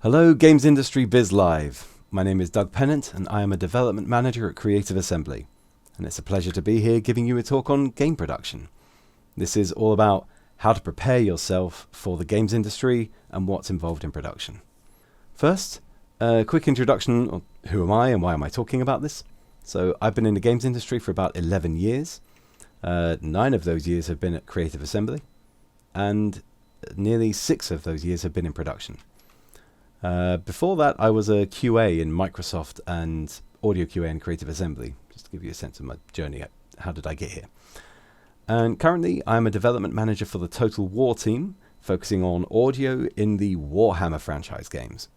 Hello, GamesIndustry.biz Live. My name is Doug Pennant and I am a development manager at Creative Assembly. And it's a pleasure to be here giving you a talk on game production. This is all about how to prepare yourself for the games industry and what's involved in production. First, a quick introduction of who am I and why am I talking about this. So I've been in the games industry for about 11 years. 9 of those years have been at Creative Assembly and nearly 6 of those years have been in production. Before that, I was a QA in Microsoft and audio QA in Creative Assembly, just to give you a sense of my journey. How did I get here? And currently, I'm a development manager for the Total War team, focusing on audio in the Warhammer franchise games.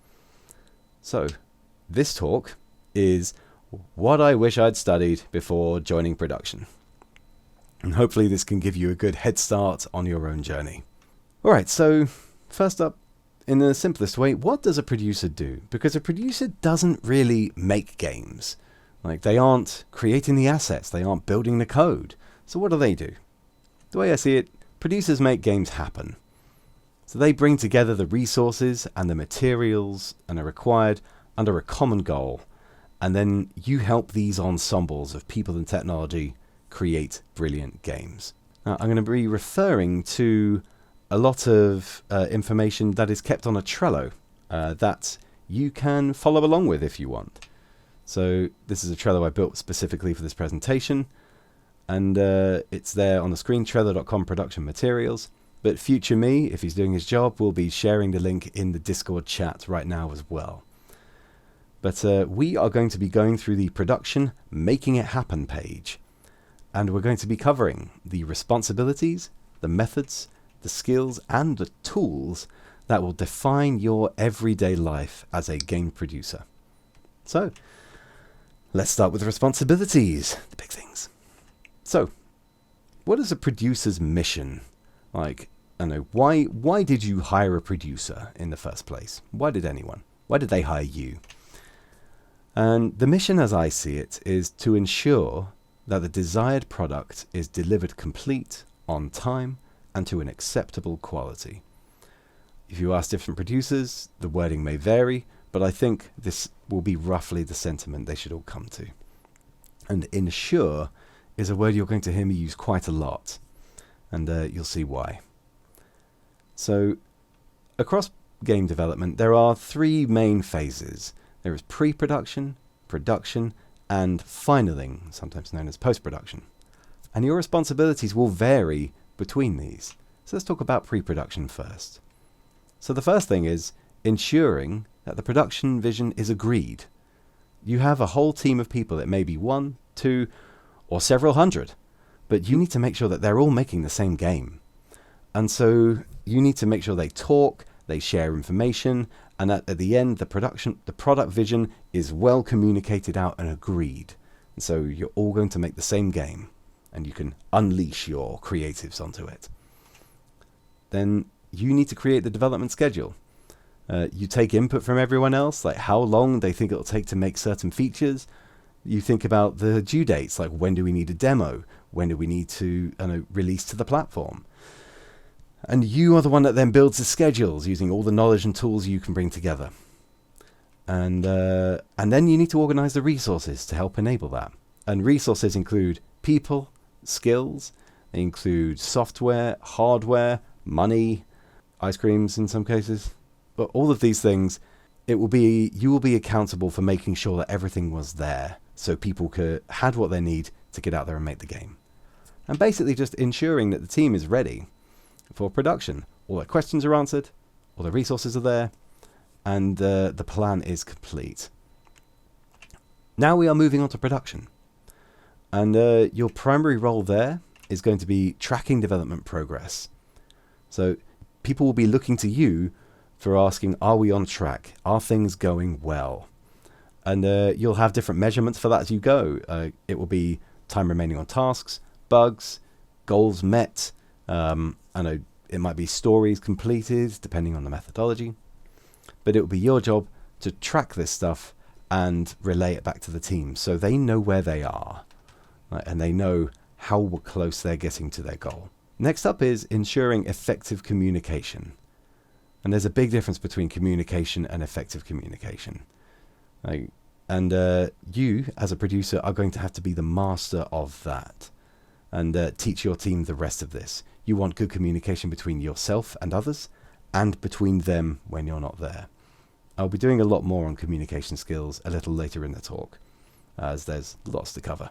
So, this talk is what I wish I'd studied before joining production. And hopefully this can give you a good head start on your own journey. Alright, so first up, in the simplest way, what does a producer do? Because a producer doesn't really make games. Like, they aren't creating the assets, they aren't building the code. So what do? The way I see it, producers make games happen. So they bring together the resources and the materials and are required under a common goal. And then you help these ensembles of people and technology create brilliant games. Now, I'm going to be referring to a lot of information that is kept on a Trello that you can follow along with if you want. So this is a Trello I built specifically for this presentation, and it's there on the screen, trello.com production materials. But future me, if he's doing his job, will be sharing the link in the Discord chat right now as well. But we are going to be going through the production Making It Happen page, and we're going to be covering the responsibilities, the methods, the skills and the tools that will define your everyday life as a game producer. So, let's start with responsibilities, the big things. So, what is a producer's mission? Like, I know, why did you hire a producer in the first place? Why did they hire you? And the mission, as I see it, is to ensure that the desired product is delivered complete, on time, and to an acceptable quality. If you ask different producers, the wording may vary, but I think this will be roughly the sentiment they should all come to. And ensure is a word you're going to hear me use quite a lot, and you'll see why. So, across game development, there are 3 main phases. There is pre-production, production, and finaling, sometimes known as post-production. And your responsibilities will vary between these. So let's talk about pre-production first. So the first thing is ensuring that the production vision is agreed. You have a whole team of people, it may be 1, 2, or several hundred, but you need to make sure that they're all making the same game. And so you need to make sure they talk, they share information, and at the end the product vision is well communicated out and agreed. And so you're all going to make the same game, and you can unleash your creatives onto it. Then you need to create the development schedule. You take input from everyone else, like how long they think it'll take to make certain features. You think about the due dates, like when do we need a demo? When do we need to release to the platform? And you are the one that then builds the schedules using all the knowledge and tools you can bring together. And then you need to organize the resources to help enable that. And resources include people, skills, they include software, hardware, money, ice creams in some cases. But all of these things, you will be accountable for making sure that everything was there so people had what they need to get out there and make the game. And basically just ensuring that the team is ready for production. All their questions are answered, all the resources are there, and the plan is complete. Now we are moving on to production. And your primary role there is going to be tracking development progress. So people will be looking to you for asking, are we on track? Are things going well? And you'll have different measurements for that as you go. It will be time remaining on tasks, bugs, goals met. I know it might be stories completed, depending on the methodology. But it will be your job to track this stuff and relay it back to the team so they know where they are. And they know how close they're getting to their goal. Next up is ensuring effective communication. And there's a big difference between communication and effective communication. And you, as a producer, are going to have to be the master of that and teach your team the rest of this. You want good communication between yourself and others, and between them when you're not there. I'll be doing a lot more on communication skills a little later in the talk, as there's lots to cover.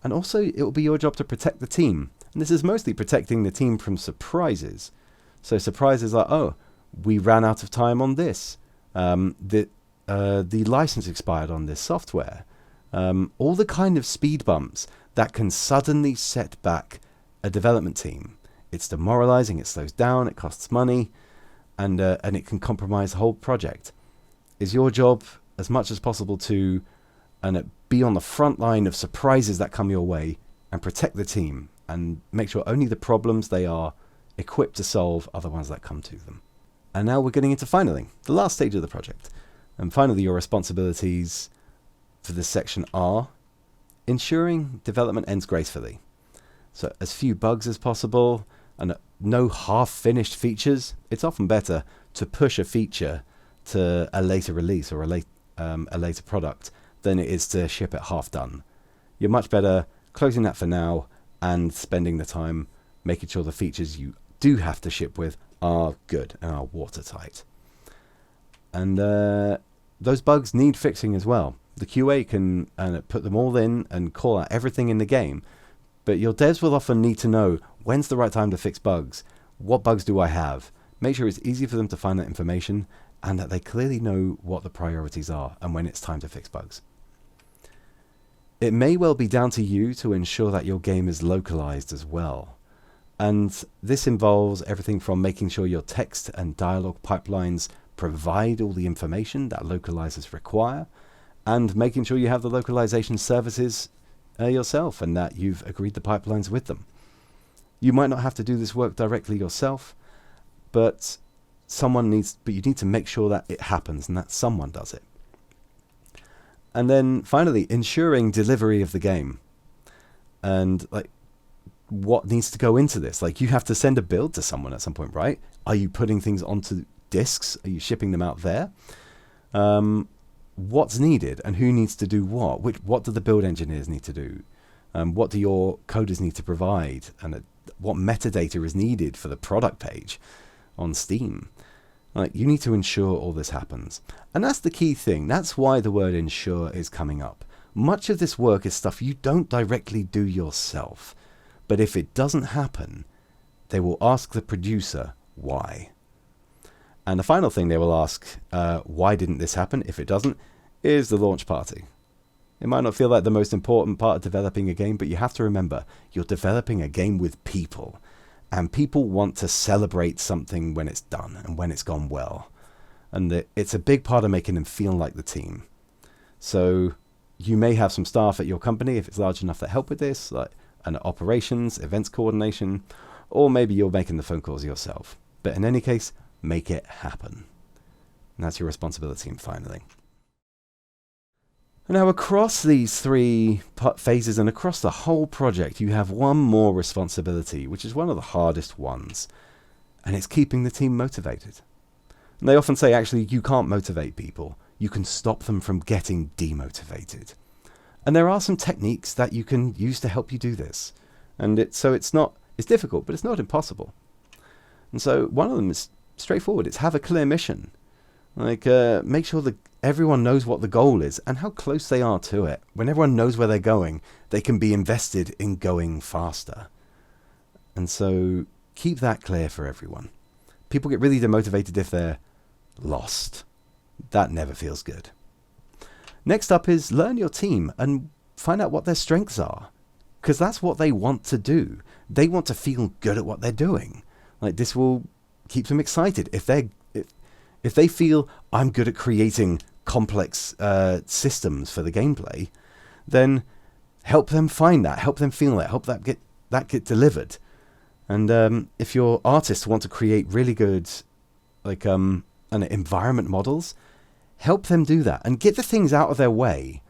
And also, it will be your job to protect the team. And this is mostly protecting the team from surprises. So surprises like, oh, we ran out of time on this. The license expired on this software. All the kind of speed bumps that can suddenly set back a development team. It's demoralizing, it slows down, it costs money, and it can compromise the whole project. It's your job as much as possible to be on the front line of surprises that come your way and protect the team and make sure only the problems they are equipped to solve are the ones that come to them. And now we're getting into finaling, the last stage of the project. And finally, your responsibilities for this section are ensuring development ends gracefully. So as few bugs as possible and no half-finished features. It's often better to push a feature to a later release or a later product than it is to ship it half done. You're much better closing that for now and spending the time making sure the features you do have to ship with are good and are watertight. And those bugs need fixing as well. The QA can put them all in and call out everything in the game, but your devs will often need to know when's the right time to fix bugs, what bugs do I have, make sure it's easy for them to find that information, and that they clearly know what the priorities are and when it's time to fix bugs. It may well be down to you to ensure that your game is localized as well. And this involves everything from making sure your text and dialogue pipelines provide all the information that localizers require, and making sure you have the localization services yourself and that you've agreed the pipelines with them. You might not have to do this work directly yourself, but you need to make sure that it happens and that someone does it. And then finally, ensuring delivery of the game. And what needs to go into this? You have to send a build to someone at some point, right? Are you putting things onto disks? Are you shipping them out there? What's needed and who needs to do what? What do the build engineers need to do? What do your coders need to provide? And what metadata is needed for the product page on Steam? You need to ensure all this happens. And that's the key thing. That's why the word ensure is coming up. Much of this work is stuff you don't directly do yourself. But if it doesn't happen, they will ask the producer why. And the final thing they will ask, why didn't this happen, if it doesn't, is the launch party. It might not feel like the most important part of developing a game, but you have to remember, you're developing a game with people. And people want to celebrate something when it's done and when it's gone well. And it's a big part of making them feel like the team. So you may have some staff at your company, if it's large enough, that help with this, like operations, events coordination, or maybe you're making the phone calls yourself. But in any case, make it happen. And that's your responsibility in finaling. Now, across these three phases and across the whole project, you have one more responsibility, which is one of the hardest ones, and it's keeping the team motivated. And they often say, actually, you can't motivate people. You can stop them from getting demotivated. And there are some techniques that you can use to help you do this. And it's difficult, but it's not impossible. And so one of them is straightforward. It's have a clear mission. Make sure that everyone knows what the goal is and how close they are to it. When everyone knows where they're going, they can be invested in going faster. And so keep that clear for everyone. People get really demotivated if they're lost. That never feels good. Next up is learn your team and find out what their strengths are, because that's what they want to do. They want to feel good at what they're doing. This will keep them excited. If they feel I'm good at creating complex systems for the gameplay, then help them find that, help them feel that, help that get delivered. And if your artists want to create really good environment models, help them do that and get the things out of their way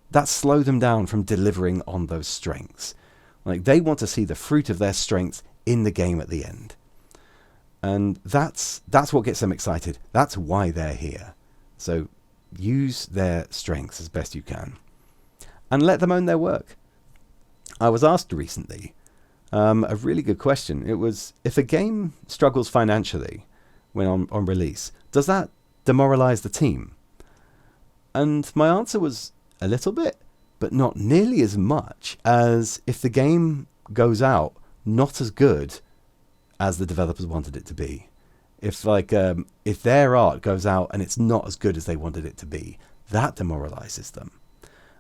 that slow them down from delivering on those strengths. They want to see the fruit of their strengths in the game at the end. And that's what gets them excited. That's why they're here. So use their strengths as best you can. And let them own their work. I was asked recently a really good question. It was, if a game struggles financially when on release, does that demoralize the team? And my answer was a little bit, but not nearly as much as if the game goes out not as good as the developers wanted it to be. If their art goes out and it's not as good as they wanted it to be, that demoralizes them.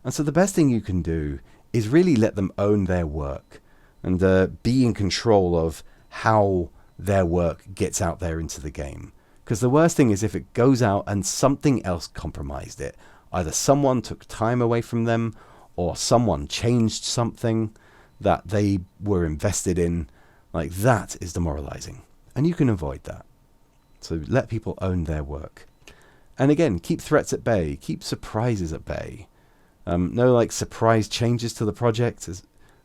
And so the best thing you can do is really let them own their work and be in control of how their work gets out there into the game. Because the worst thing is if it goes out and something else compromised it. Either someone took time away from them, or someone changed something that they were invested in. Like, that is demoralizing. And you can avoid that. So let people own their work. And again, keep threats at bay. Keep surprises at bay. No surprise changes to the project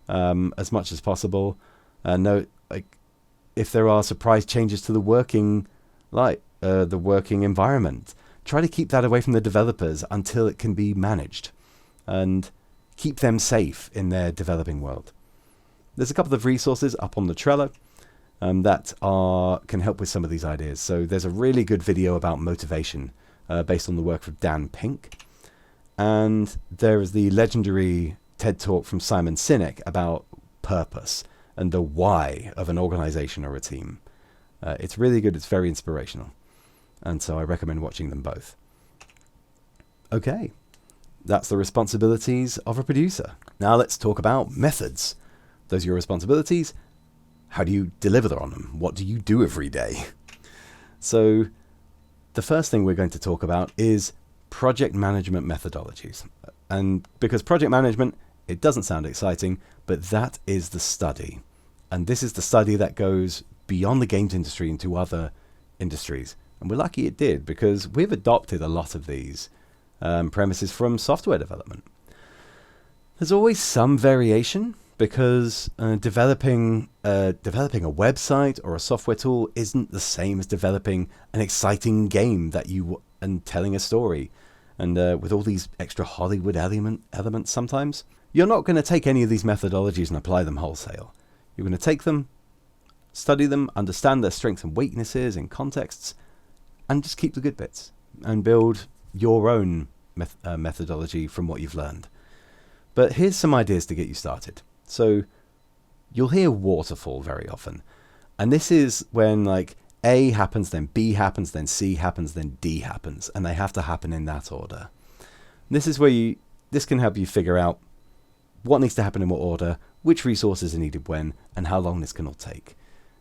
as much as possible. No, if there are surprise changes to the working environment, try to keep that away from the developers until it can be managed, and keep them safe in their developing world. There's a couple of resources up on the Trello that can help with some of these ideas. So there's a really good video about motivation based on the work of Dan Pink. And there is the legendary TED Talk from Simon Sinek about purpose and the why of an organization or a team. It's really good. It's very inspirational. And so I recommend watching them both. Okay, that's the responsibilities of a producer. Now let's talk about methods. Those are your responsibilities. How do you deliver on them? What do you do every day? So the first thing we're going to talk about is project management methodologies. And because project management, it doesn't sound exciting, but that is the study. And this is the study that goes beyond the games industry into other industries. And we're lucky it did, because we've adopted a lot of these premises from software development. There's always some variation, because developing a website or a software tool isn't the same as developing an exciting game and telling a story. And with all these extra Hollywood elements sometimes, you're not going to take any of these methodologies and apply them wholesale. You're going to take them, study them, understand their strengths and weaknesses in contexts, and just keep the good bits and build your own methodology from what you've learned. But here's some ideas to get you started. So you'll hear waterfall very often. And this is when A happens, then B happens, then C happens, then D happens. And they have to happen in that order. This is where this can help you figure out what needs to happen in what order, which resources are needed when, and how long this can all take.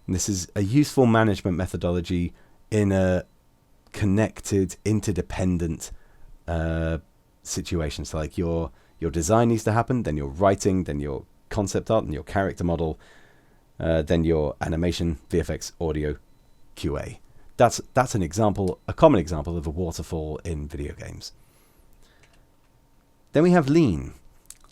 And this is a useful management methodology in a connected, interdependent situation. So your design needs to happen, then your writing, then your concept art, and your character model, then your animation, VFX, audio, QA. That's an example, a common example of a waterfall in video games. Then we have lean.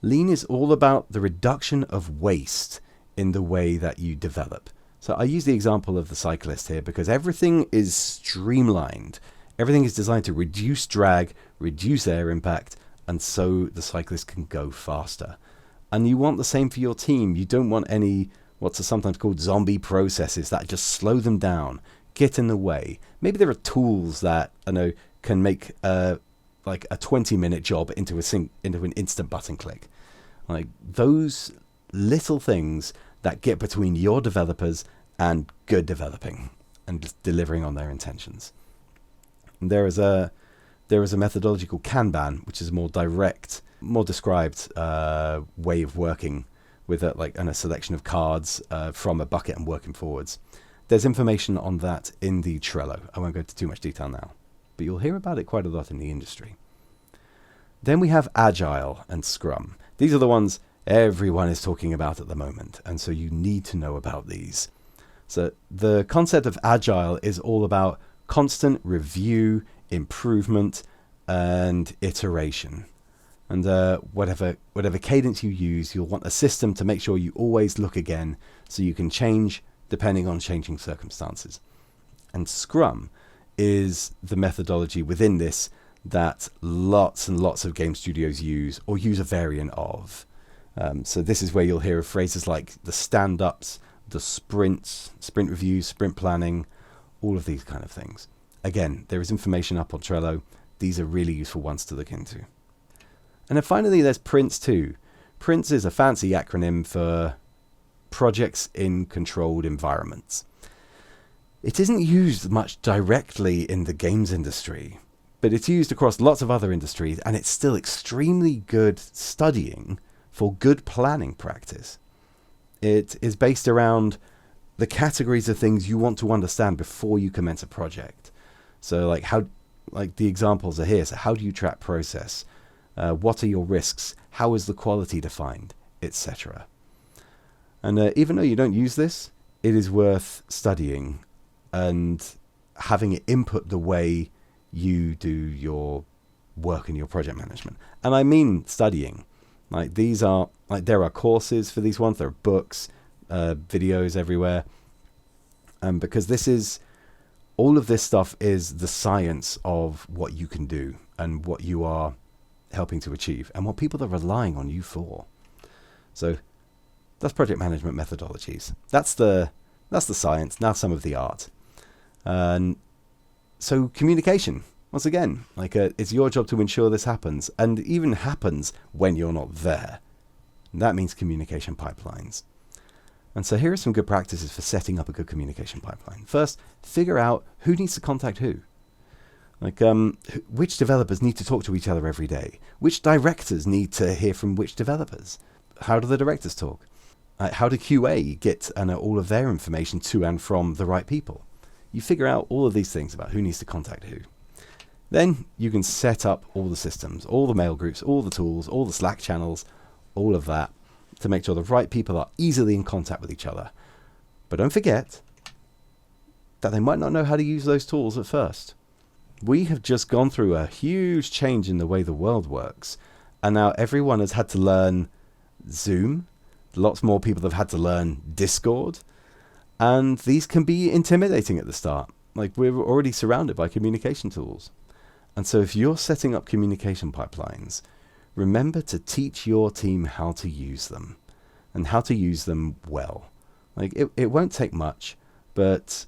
Lean is all about the reduction of waste in the way that you develop. So I use the example of the cyclist here because everything is streamlined. Everything is designed to reduce drag, reduce air impact, and so the cyclist can go faster. And you want the same for your team. You don't want any what's sometimes called zombie processes that just slow them down, get in the way. Maybe there are tools that can make a 20-minute job into an instant button click. Like those little things that get between your developers and good developing and just delivering on their intentions. And there is a methodology called Kanban, which is a more direct, more described way of working with a selection of cards from a bucket and working forwards. There's information on that in the Trello. I won't go into too much detail now, but you'll hear about it quite a lot in the industry. Then we have Agile and Scrum. These are the ones everyone is talking about at the moment, and so you need to know about these. So the concept of Agile is all about constant review, improvement, and iteration. And whatever cadence you use, you'll want a system to make sure you always look again so you can change depending on changing circumstances. And Scrum is the methodology within this that lots and lots of game studios use or use a variant of. So this is where you'll hear of phrases like the stand-ups, the sprints, sprint reviews, sprint planning, all of these kind of things. Again, there is information up on Trello. These are really useful ones to look into. And then finally, there's PRINCE 2. PRINCE is a fancy acronym for Projects in Controlled Environments. It isn't used much directly in the games industry, but it's used across lots of other industries, and it's still extremely good studying for good planning practice. It is based around the categories of things you want to understand before you commence a project. So like the examples are here. So how do you track process? What are your risks? How is the quality defined? Etc. And even though you don't use this, it is worth studying and having it input the way you do your work and your project management. And I mean studying. Like these are, like there are courses for these ones, there are books, videos everywhere. Because all of this stuff is the science of what you can do and what you are helping to achieve and what people are relying on you for. So that's project management methodologies. That's the science. Now some of the art. And so communication, once again, it's your job to ensure this happens, and even happens when you're not there. And that means communication pipelines. And so here are some good practices for setting up a good communication pipeline. First, figure out who needs to contact who. Which developers need to talk to each other every day? Which directors need to hear from which developers? How do the directors talk? How do QA get all of their information to and from the right people? You figure out all of these things about who needs to contact who. Then you can set up all the systems, all the mail groups, all the tools, all the Slack channels, all of that to make sure the right people are easily in contact with each other. But don't forget that they might not know how to use those tools at first. We have just gone through a huge change in the way the world works, and now everyone has had to learn Zoom. Lots more people have had to learn Discord, and these can be intimidating at the start. We're already surrounded by communication tools. And so if you're setting up communication pipelines, remember to teach your team how to use them and how to use them well. It won't take much, but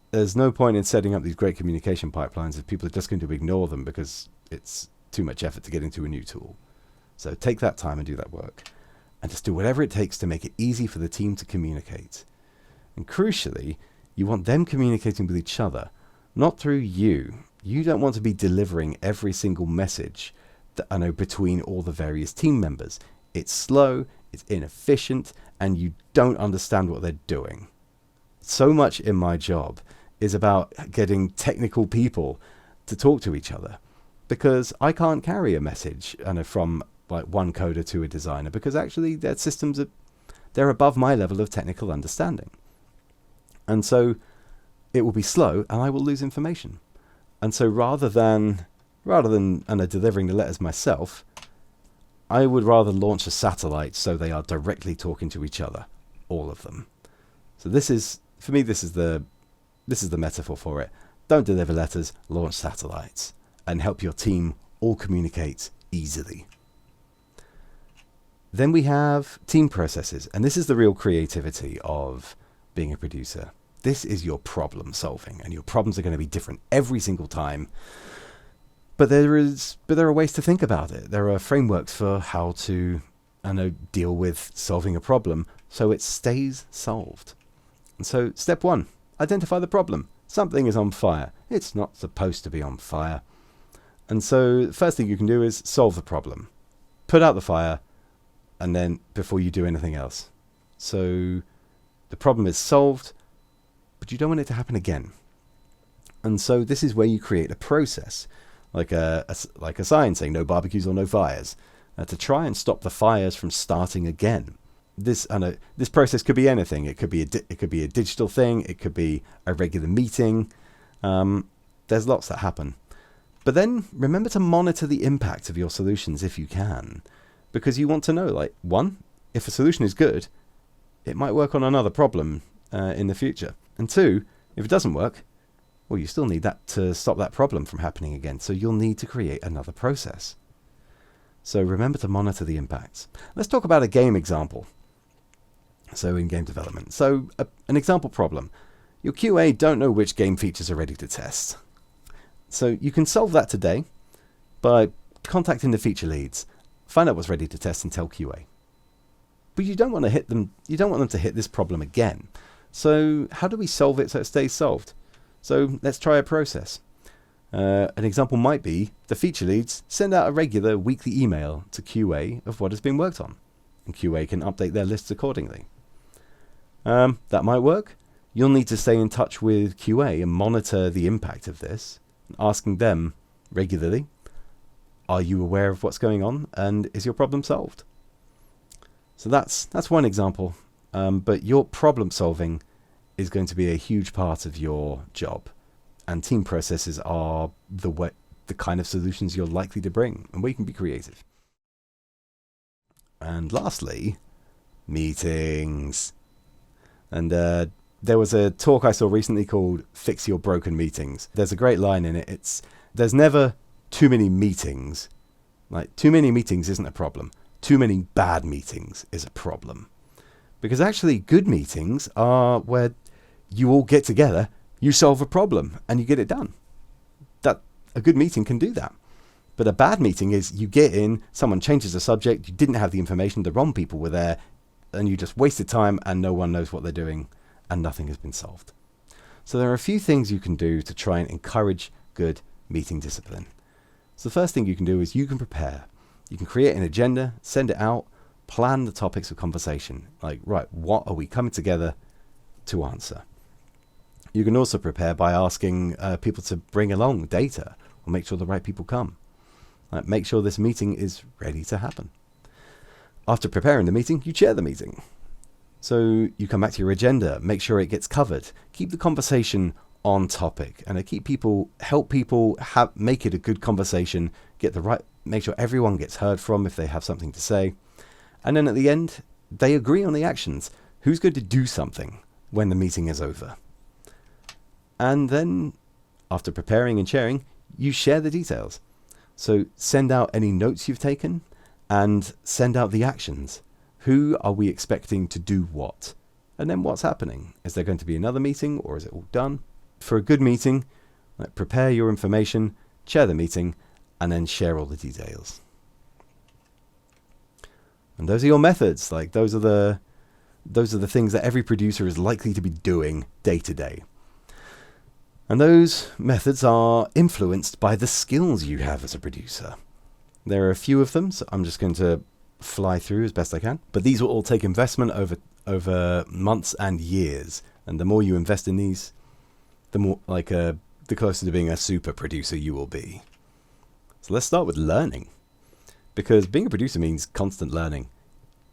there's no point in setting up these great communication pipelines if people are just going to ignore them because it's too much effort to get into a new tool. So take that time and do that work. And just do whatever it takes to make it easy for the team to communicate. And crucially, you want them communicating with each other, not through you. You don't want to be delivering every single message between all the various team members. It's slow, it's inefficient, and you don't understand what they're doing. So much in my job is about getting technical people to talk to each other, because I can't carry a message from one coder to a designer, because actually their systems they're above my level of technical understanding. And so it will be slow and I will lose information. And so rather than delivering the letters myself, I would rather launch a satellite so they are directly talking to each other, all of them. So this is the metaphor for it. Don't deliver letters, launch satellites, and help your team all communicate easily. Then we have team processes, and this is the real creativity of being a producer. This is your problem solving, and your problems are going to be different every single time. But there are ways to think about it. There are frameworks for how to deal with solving a problem so it stays solved. And so step 1, identify the problem. Something is on fire. It's not supposed to be on fire. And so the first thing you can do is solve the problem. Put out the fire, and then before you do anything else. So the problem is solved, but you don't want it to happen again. And so this is where you create a process, like a sign saying no barbecues or no fires, to try and stop the fires from starting again. This process could be anything. It could be a digital thing. It could be a regular meeting. There's lots that happen. But then remember to monitor the impact of your solutions if you can, because you want to know, 1, if a solution is good, it might work on another problem in the future. And 2, if it doesn't work, well, you still need that to stop that problem from happening again. So you'll need to create another process. So remember to monitor the impacts. Let's talk about a game example. So in game development. So an example problem. Your QA don't know which game features are ready to test. So you can solve that today by contacting the feature leads, find out what's ready to test and tell QA. But you don't want them to hit this problem again. So how do we solve it so it stays solved? So let's try a process. An example might be the feature leads send out a regular weekly email to QA of what has been worked on, and QA can update their lists accordingly. That might work. You'll need to stay in touch with QA and monitor the impact of this, asking them regularly, are you aware of what's going on and is your problem solved? So that's one example, but your problem solving is going to be a huge part of your job, and team processes are the kind of solutions you're likely to bring, and where you can be creative. And lastly, meetings. And there was a talk I saw recently called Fix Your Broken Meetings. There's a great line in it. There's never too many meetings. Like, too many meetings isn't a problem. Too many bad meetings is a problem. Because actually good meetings are where you all get together, you solve a problem and you get it done. That a good meeting can do that. But a bad meeting is you get in, someone changes the subject, you didn't have the information, the wrong people were there, and you just wasted time and no one knows what they're doing and nothing has been solved. So there are a few things you can do to try and encourage good meeting discipline. So the first thing you can do is you can prepare. You can create an agenda, send it out, plan the topics of conversation. Like, right, what are we coming together to answer? You can also prepare by asking people to bring along data or make sure the right people come. Make sure this meeting is ready to happen. After preparing the meeting, you chair the meeting. So you come back to your agenda, make sure it gets covered, keep the conversation on topic, and help people make it a good conversation, make sure everyone gets heard from if they have something to say. And then at the end, they agree on the actions. Who's going to do something when the meeting is over? And then after preparing and sharing, you share the details. So send out any notes you've taken and send out the actions. Who are we expecting to do what? And then what's happening? Is there going to be another meeting or is it all done? For a good meeting, prepare your information, chair the meeting, and then share all the details. And those are your methods. Those are the things that every producer is likely to be doing day to day. And those methods are influenced by the skills you have as a producer. There are a few of them, so I'm just going to fly through as best I can. But these will all take investment over months and years. And the more you invest in these, the closer to being a super producer you will be. So let's start with learning. Because being a producer means constant learning.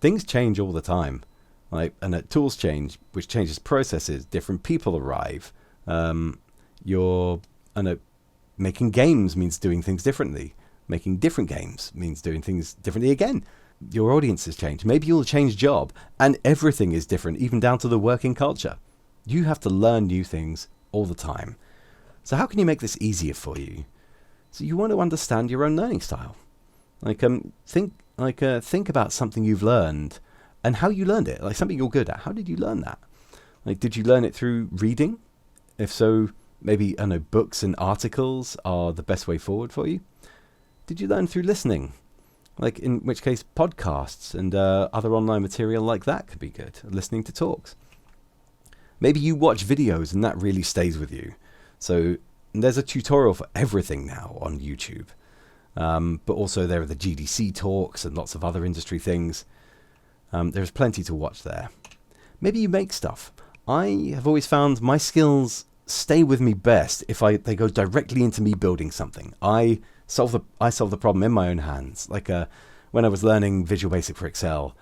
Things change all the time. And tools change, which changes processes. Different people arrive. Making games means doing things differently. Making different games means doing things differently again. Your audiences change. Maybe you'll change job, and everything is different, even down to the working culture. You have to learn new things all the time. So how can you make this easier for you? So you want to understand your own learning style. Think about something you've learned and how you learned it. Like something you're good at. How did you learn that? Did you learn it through reading? If so, maybe books and articles are the best way forward for you. Did you learn through listening? In which case podcasts and other online material like that could be good. Listening to talks. Maybe you watch videos and that really stays with you. So there's a tutorial for everything now on YouTube. But also there are the GDC talks and lots of other industry things. There's plenty to watch there. Maybe you make stuff. I have always found my skills stay with me best if they go directly into me building something. I solve the problem in my own hands. When I was learning Visual Basic for Excel,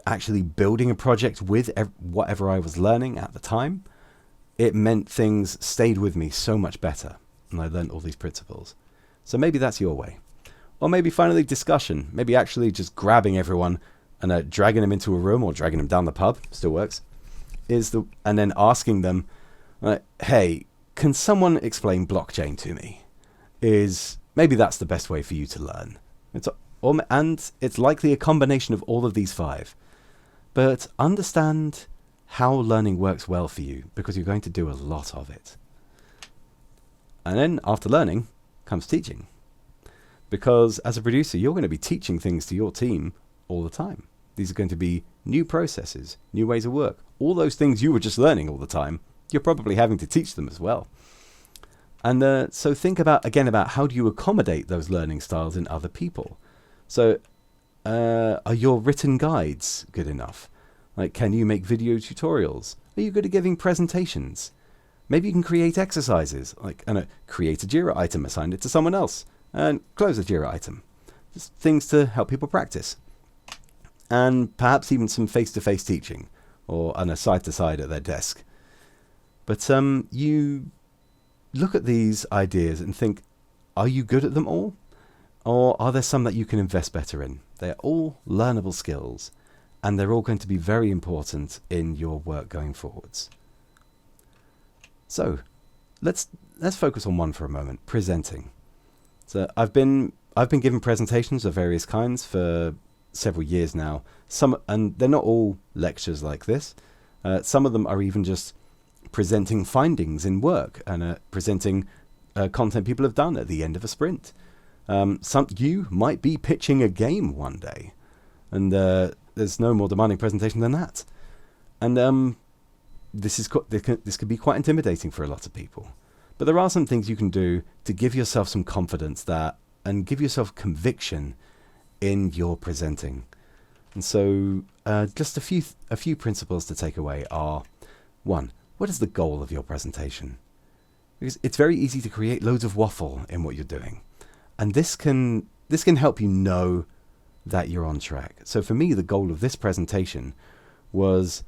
actually building a project with whatever I was learning at the time, it meant things stayed with me so much better. And I learned all these principles. So maybe that's your way. Or maybe finally discussion. Maybe actually just grabbing everyone and dragging them into a room or dragging them down the pub, still works, and then asking them, hey, can someone explain blockchain to me? Maybe that's the best way for you to learn. And it's likely a combination of all of these 5. But understand how learning works well for you, because you're going to do a lot of it. And then after learning comes teaching. Because as a producer, you're going to be teaching things to your team all the time. These are going to be new processes, new ways of work. All those things you were just learning all the time, you're probably having to teach them as well. And so think about how do you accommodate those learning styles in other people? So are your written guides good enough? Like, can you make video tutorials? Are you good at giving presentations? Maybe you can create exercises, like create a Jira item, assign it to someone else, and close a Jira item. Just things to help people practice. And perhaps even some face-to-face teaching, or on a side-to-side at their desk. But you look at these ideas and think, are you good at them all? Or are there some that you can invest better in? They're all learnable skills, and they're all going to be very important in your work going forwards. So let's focus on one for a moment, presenting. So I've been giving presentations of various kinds for several years now. And they're not all lectures like this. Some of them are even just presenting findings in work and presenting content people have done at the end of a sprint. You might be pitching a game one day, and there's no more demanding presentation than that. And this could be quite intimidating for a lot of people. But there are some things you can do to give yourself some confidence and give yourself conviction in your presenting. And so just a few principles to take away are: 1, what is the goal of your presentation? Because it's very easy to create loads of waffle in what you're doing. And this can help you know that you're on track. So for me, the goal of this presentation was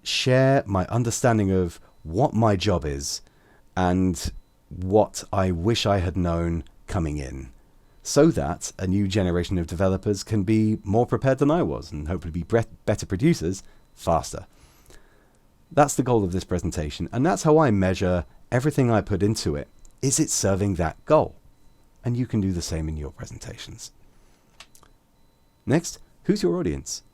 share my understanding of what my job is and what I wish I had known coming in, so that a new generation of developers can be more prepared than I was and hopefully be better producers faster. That's the goal of this presentation, and that's how I measure everything I put into it. Is it serving that goal? And you can do the same in your presentations. Next, who's your audience?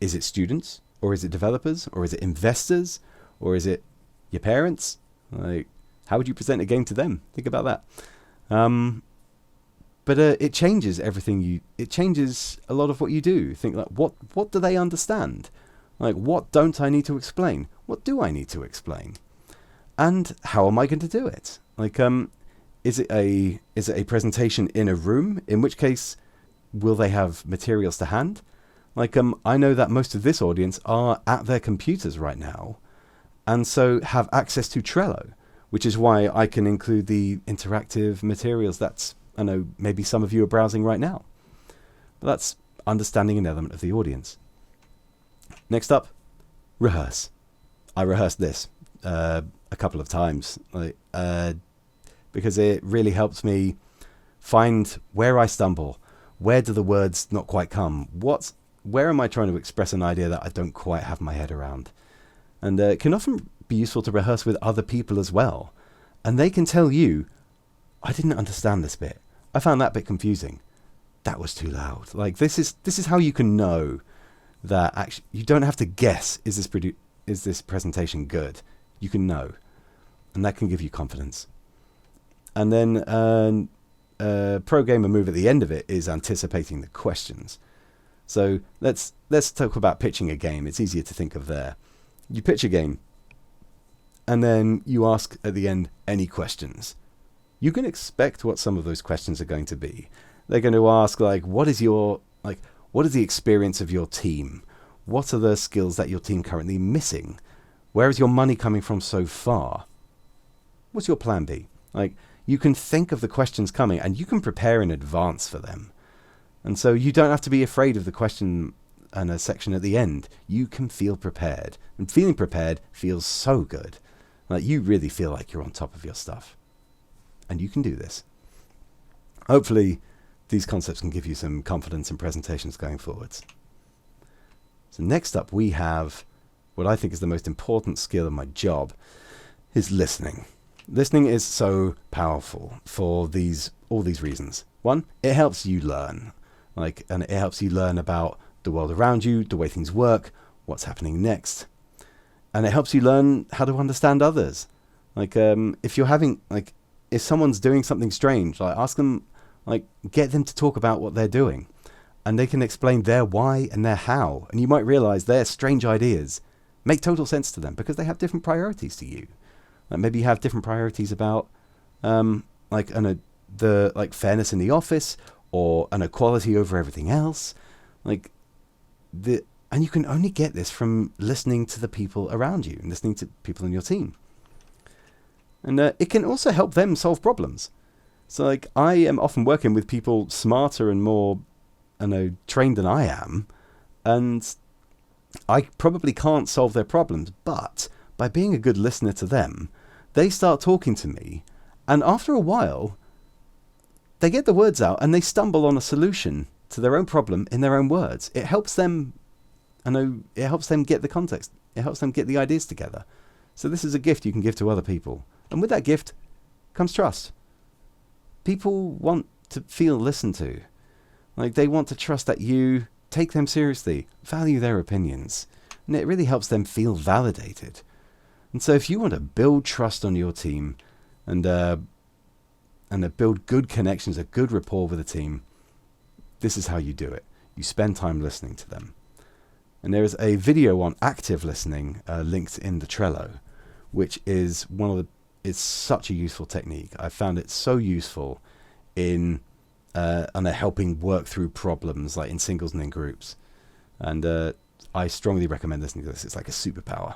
Is it students, or is it developers, or is it investors, or is it your parents? Like, how would you present a game to them? Think about that. But it changes everything it changes a lot of what you do. Think like, what do they understand? Like, what don't I need to explain? What do I need to explain? And how am I going to do it? Like, is it a presentation in a room? In which case, will they have materials to hand? Like, I know that most of this audience are at their computers right now, and so have access to Trello, which is why I can include the interactive materials that I know maybe some of you are browsing right now. But that's understanding an element of the audience. Next up, rehearse. I rehearsed this a couple of times, because it really helps me find where I stumble. Where do the words not quite come? Where am I trying to express an idea that I don't quite have my head around? And it can often be useful to rehearse with other people as well. And they can tell you, I didn't understand this bit. I found that bit confusing. That was too loud. Like, this is how you can know that actually you don't have to guess, is this presentation good? You can know. And that can give you confidence. And then pro gamer move at the end of it is anticipating the questions. So let's talk about pitching a game. It's easier to think of there. You pitch a game, and then you ask at the end, any questions? You can expect what some of those questions are going to be. They're going to ask, like, what is the experience of your team? What are the skills that your team currently missing? Where is your money coming from so far? What's your plan B? Like, you can think of the questions coming, and you can prepare in advance for them. And so you don't have to be afraid of the question and a section at the end. You can feel prepared. And feeling prepared feels so good. Like, you really feel like you're on top of your stuff. And you can do this. Hopefully, these concepts can give you some confidence in presentations going forwards. So next up, we have what I think is the most important skill in my job, is listening. Listening is so powerful for all these reasons. One, it helps you learn, and it helps you learn about the world around you, the way things work, what's happening next, and it helps you learn how to understand others. If you're having if someone's doing something strange, ask them, get them to talk about what they're doing, and they can explain their why and their how, and you might realize their strange ideas make total sense to them because they have different priorities to you. Maybe you have different priorities about fairness in the office, or an equality over everything else. And you can only get this from listening to the people around you and listening to people in your team. And it can also help them solve problems. So I am often working with people smarter and more trained than I am, and I probably can't solve their problems, but by being a good listener to them, they start talking to me, and after a while, they get the words out and they stumble on a solution to their own problem in their own words. It helps them, it helps them get the context. It helps them get the ideas together. So this is a gift you can give to other people. And with that gift comes trust. People want to feel listened to. They want to trust that you take them seriously, value their opinions, and it really helps them feel validated. And so if you want to build trust on your team and build good connections, a good rapport with a team, this is how you do it. You spend time listening to them. And there is a video on active listening linked in the Trello, which is it's such a useful technique. I found it so useful in helping work through problems, in singles and in groups. And I strongly recommend listening to this. It's like a superpower.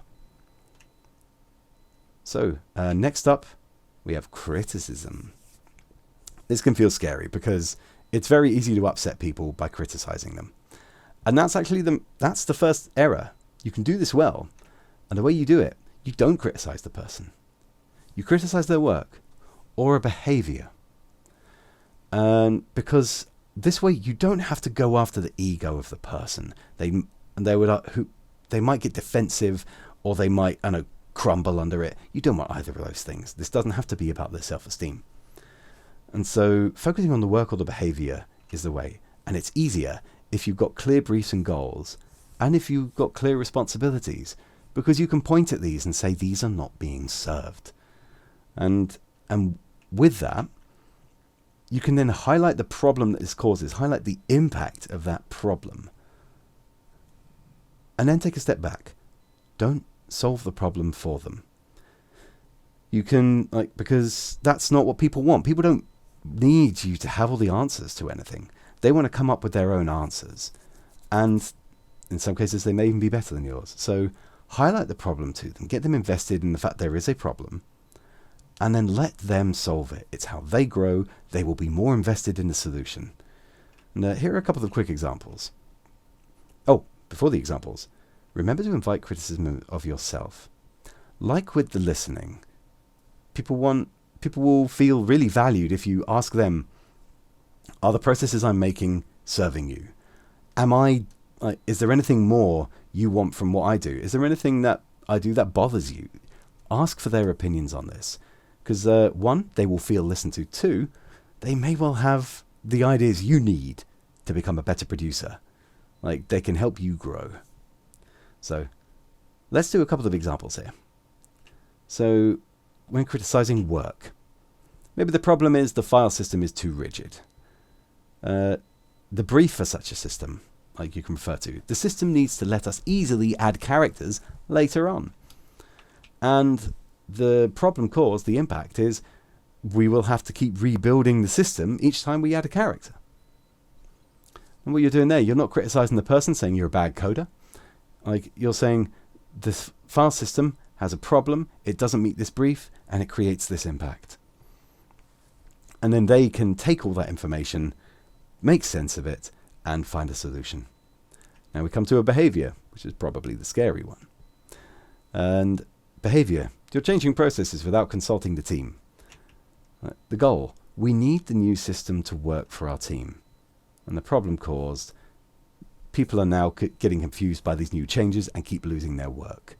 So next up, we have criticism. This can feel scary because it's very easy to upset people by criticizing them. And that's actually that's the first error. You can do this well. And the way you do it, you don't criticize the person. You criticize their work or a behavior. And because this way you don't have to go after the ego of the person. They might get defensive, or they might crumble under it. You don't want either of those things. This doesn't have to be about their self-esteem. And so focusing on the work or the behavior is the way. And it's easier if you've got clear briefs and goals, and if you've got clear responsibilities, because you can point at these and say these are not being served. And with that, you can then highlight the problem that this causes, highlight the impact of that problem, and then take a step back. Don't solve the problem for them. You can, because that's not what people want. People don't need you to have all the answers to anything. They want to come up with their own answers. And in some cases, they may even be better than yours. So highlight the problem to them. Get them invested in the fact there is a problem. And then let them solve it. It's how they grow. They will be more invested in the solution. And here are a couple of quick examples. Oh, before the examples, remember to invite criticism of yourself. Like with the listening, people will feel really valued if you ask them, are the processes I'm making serving you? Is there anything more you want from what I do? Is there anything that I do that bothers you? Ask for their opinions on this. Because one, they will feel listened to. Two, they may well have the ideas you need to become a better producer. They can help you grow. So let's do a couple of examples here. So when criticizing work, maybe the problem is the file system is too rigid. The brief for such a system, you can refer to, the system needs to let us easily add characters later on. And the problem caused, the impact is, we will have to keep rebuilding the system each time we add a character. And what you're doing there, you're not criticizing the person, saying you're a bad coder. You're saying this file system has a problem, it doesn't meet this brief, and it creates this impact. And then they can take all that information, make sense of it, and find a solution. Now we come to a behavior, which is probably the scary one. And behavior, you're changing processes without consulting the team. The goal, we need the new system to work for our team. And the problem caused, people are now getting confused by these new changes and keep losing their work.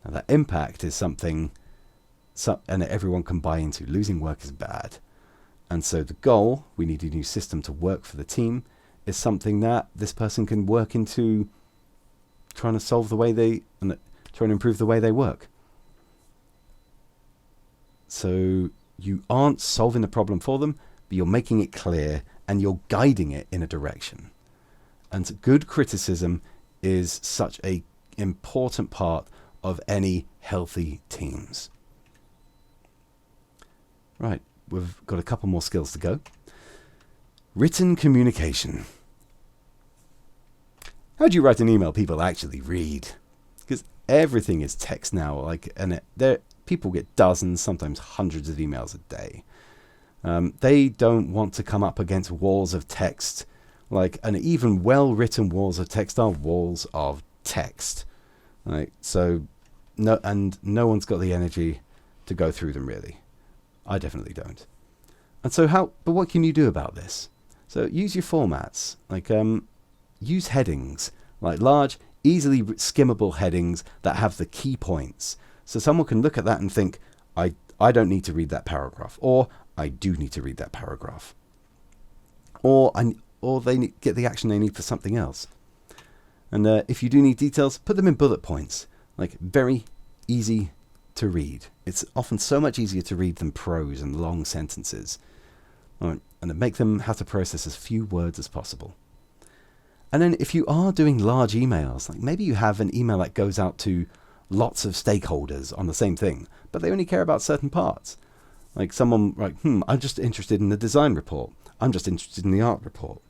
Now that impact is something and everyone can buy into. Losing work is bad. And so the goal, we need a new system to work for the team, is something that this person can work into trying to solve the way trying to improve the way they work. So you aren't solving the problem for them, but you're making it clear and you're guiding it in a direction. And good criticism is such an important part of any healthy teams. Right, we've got a couple more skills to go. Written communication. How do you write an email people actually read? Because everything is text now, people get dozens, sometimes hundreds of emails a day. They don't want to come up against walls of text, and even well-written walls of text are walls of text. Right? So, no one's got the energy to go through them really. I definitely don't. And so but what can you do about this? So use your formats, use headings, like large, easily skimmable headings that have the key points. So someone can look at that and think, I don't need to read that paragraph, or I do need to read that paragraph, or they get the action they need for something else. And if you do need details, put them in bullet points, very easy to read. It's often so much easier to read than prose and long sentences. And make them have to process as few words as possible. And then if you are doing large emails, maybe you have an email that goes out to lots of stakeholders on the same thing, but they only care about certain parts. Someone I'm just interested in the design report. I'm just interested in the art report.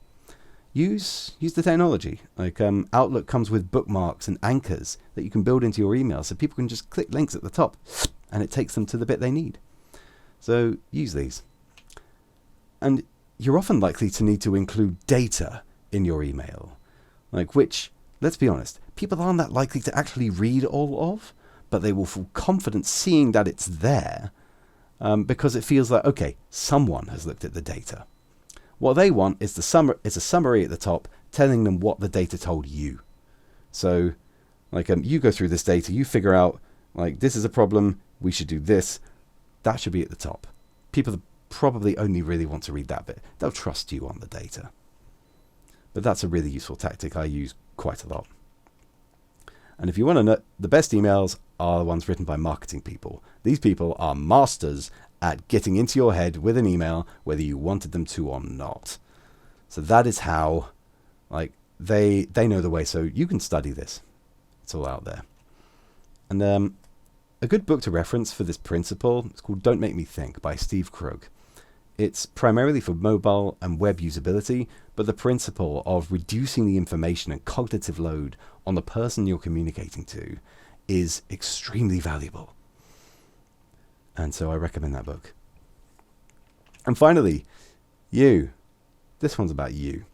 Use the technology. Outlook comes with bookmarks and anchors that you can build into your email, so people can just click links at the top and it takes them to the bit they need. So use these. And you're often likely to need to include data in your email, which, let's be honest, people aren't that likely to actually read all of, but they will feel confident seeing that it's there because it feels like, okay, someone has looked at the data. What they want is a summary at the top telling them what the data told you. So, you go through this data, you figure out, this is a problem, we should do this. That should be at the top. People probably only really want to read that bit. They'll trust you on the data. But that's a really useful tactic I use quite a lot. And if you want to know, the best emails are the ones written by marketing people. These people are masters at getting into your head with an email, whether you wanted them to or not. So that is how, they know the way. So you can study this. It's all out there. And a good book to reference for this principle is called Don't Make Me Think by Steve Krug. It's primarily for mobile and web usability, but the principle of reducing the information and cognitive load on the person you're communicating to is extremely valuable. And so I recommend that book. And finally, you. This one's about you.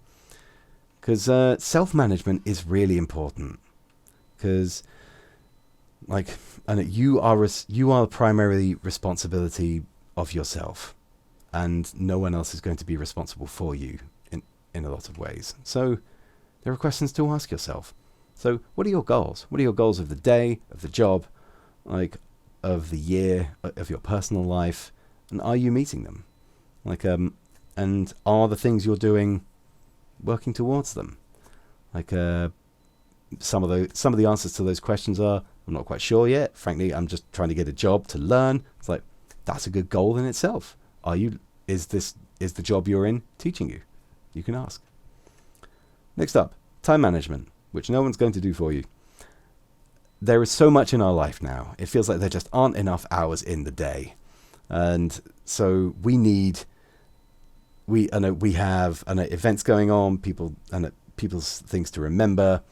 Because self-management is really important. Because, you are the primary responsibility of yourself. And no one else is going to be responsible for you in a lot of ways. So there are questions to ask yourself. So what are your goals? What are your goals of the day, of the job, of the year, of your personal life? And are you meeting them? And are the things you're doing working towards them? Some of the answers to those questions are, I'm not quite sure yet. Frankly, I'm just trying to get a job to learn. It's that's a good goal in itself. Is the job you're in teaching you? You can ask. Next up, time management, which no one's going to do for you. There is so much in our life now. It feels like there just aren't enough hours in the day. And so we have events going on, people's things to remember.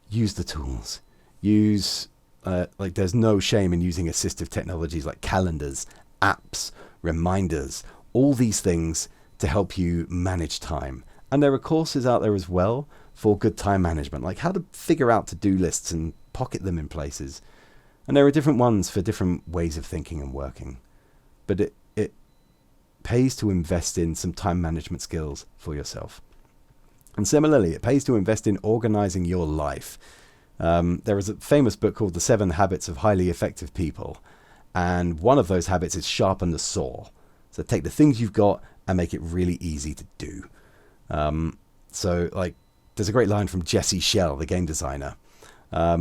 Use the tools. There's no shame in using assistive technologies like calendars, apps, reminders, all these things to help you manage time. And there are courses out there as well for good time management, like how to figure out to-do lists and pocket them in places. And there are different ones for different ways of thinking and working. But it pays to invest in some time management skills for yourself. And similarly, it pays to invest in organizing your life. There is a famous book called The 7 Habits of Highly Effective People. And one of those habits is sharpen the saw. So take the things you've got and make it really easy to do. So like, there's a great line from Jesse Schell, the game designer,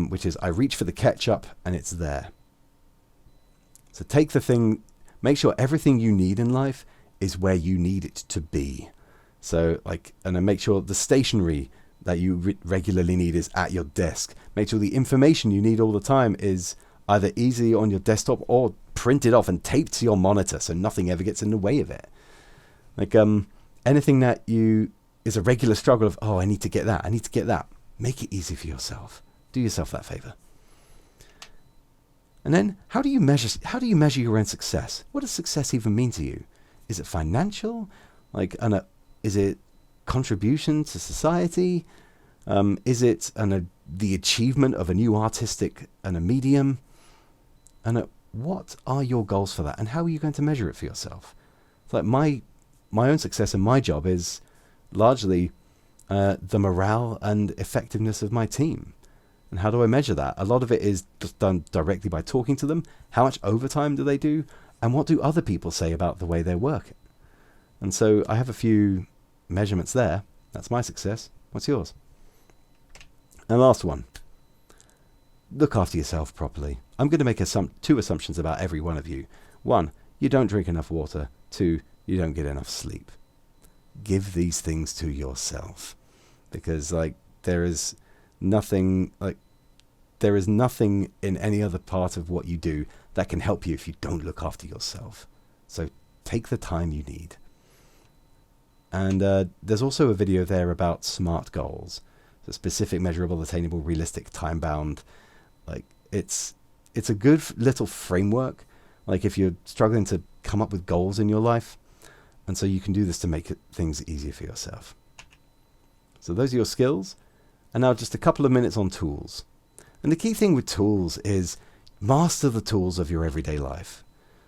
which is, I reach for the ketchup and it's there. So take the thing, make sure everything you need in life is where you need it to be. So like, and then make sure the stationery that you regularly need is at your desk. Make sure the information you need all the time is either easily on your desktop or printed off and taped to your monitor so nothing ever gets in the way of it. Like anything that is a regular struggle of, oh, I need to get that, I need to get that. Make it easy for yourself. Do yourself that favor. And then how do you measure your own success? What does success even mean to you? Is it financial? Like, is it contribution to society? Is it the achievement of a new artistic and a medium? And what are your goals for that? And how are you going to measure it for yourself? It's like my own success in my job is largely the morale and effectiveness of my team. And how do I measure that? A lot of it is just done directly by talking to them. How much overtime do they do? And what do other people say about the way they're working? And so I have a few measurements there. That's my success. What's yours? And last one. Look after yourself properly. I'm going to make two assumptions about every one of you. 1, you don't drink enough water. 2, you don't get enough sleep. Give these things to yourself. Because like there is nothing in any other part of what you do that can help you if you don't look after yourself. So take the time you need. And there's also a video there about SMART goals. So specific, measurable, attainable, realistic, time-bound. Like it's a good little framework. Like if you're struggling to come up with goals in your life. And so you can do this to make things easier for yourself. So those are your skills. And now just a couple of minutes on tools. And the key thing with tools is master the tools of your everyday life.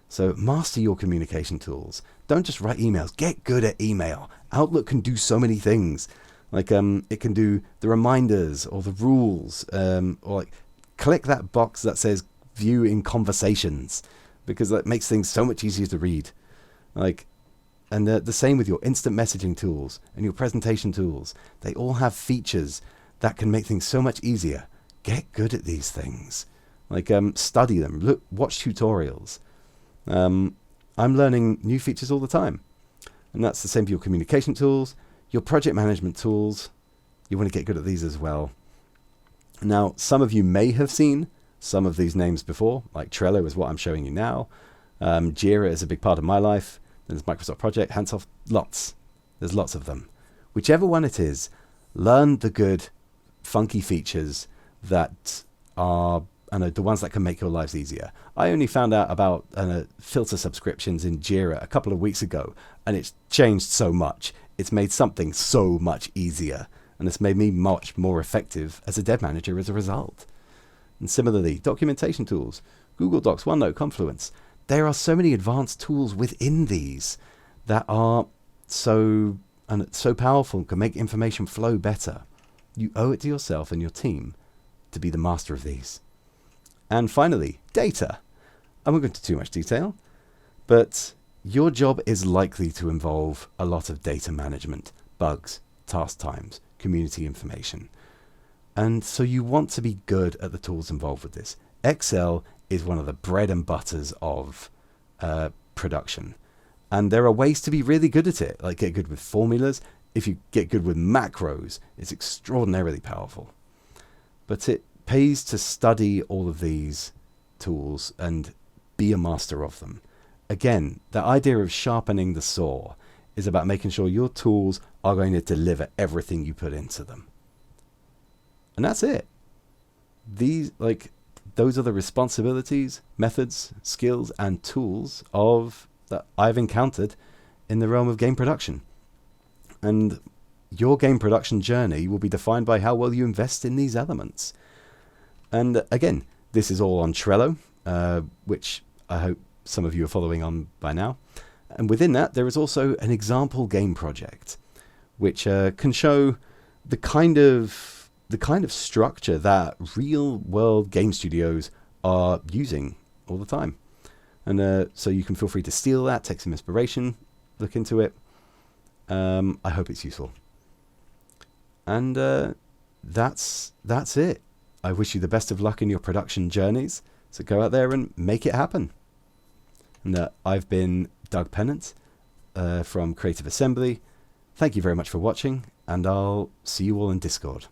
So master your communication tools. Don't just write emails. Get good at email. Outlook can do so many things. Like it can do the reminders or the rules, or like click that box that says view in conversations, because that makes things so much easier to read. Like, and the same with your instant messaging tools and your presentation tools. They all have features that can make things so much easier. Get good at these things. Like study them. Watch tutorials. I'm learning new features all the time. And that's the same for your communication tools, your project management tools. You want to get good at these as well. Now, some of you may have seen some of these names before, like Trello is what I'm showing you now. Jira is a big part of my life. There's Microsoft Project, Handsoft, lots. There's lots of them. Whichever one it is, learn the good, funky features that are the ones that can make your lives easier. I only found out about filter subscriptions in Jira a couple of weeks ago, and it's changed so much. It's made something so much easier, and it's made me much more effective as a dev manager as a result. And similarly, documentation tools, Google Docs, OneNote, Confluence. There are so many advanced tools within these that are so powerful and can make information flow better. You owe it to yourself and your team to be the master of these. And finally, data. I won't go into too much detail, but your job is likely to involve a lot of data management, bugs, task times, community information. And so you want to be good at the tools involved with this. Excel is one of the bread and butters of production. And there are ways to be really good at it, like get good with formulas. If you get good with macros, it's extraordinarily powerful. But it pays to study all of these tools and be a master of them. Again, the idea of sharpening the saw is about making sure your tools are going to deliver everything you put into them. And that's it. Those are the responsibilities, methods, skills, and tools that I've encountered in the realm of game production. And your game production journey will be defined by how well you invest in these elements. And again, this is all on Trello, which I hope some of you are following on by now. And within that, there is also an example game project, which can show the kind of structure that real world game studios are using all the time. And so you can feel free to steal that, take some inspiration, look into it. I hope it's useful. And that's it. I wish you the best of luck in your production journeys. So go out there and make it happen. And I've been Doug Pennant from Creative Assembly. Thank you very much for watching, and I'll see you all in Discord.